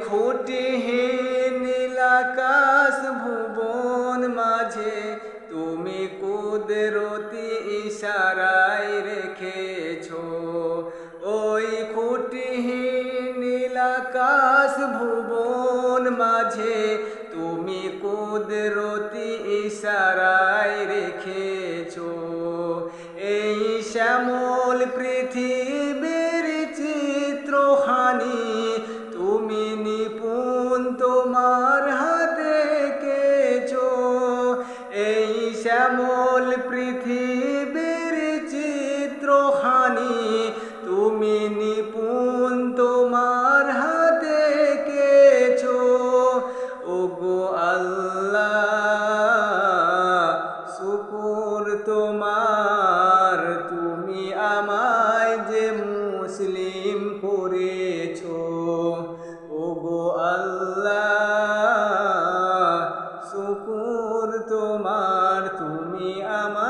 খুঁটিহীন নীলাকাশ ভুবন মাঝে তুমি কুদরতি ইশারায় রেখেছো। ওই খুঁটিহীন নীলাকাশ ভুবন মাঝে তুমি কুদরতি ইশারায় রেখেছো। এই শ্যামল পৃথিবীর চিত্রখানি তুমি নিপুণ তোমার হাতে এঁকেছো। এই শ্যামল পৃথিবীর চিত্রখানি তুমি নিপুণ তোমার হাতে এঁকেছো। ওগো আল্লাহ শুকর তোমার, তুমি আমায় যে মুসলিম করেছো। ওগো আল্লাহ শুকর তোমার, তুমি আমায়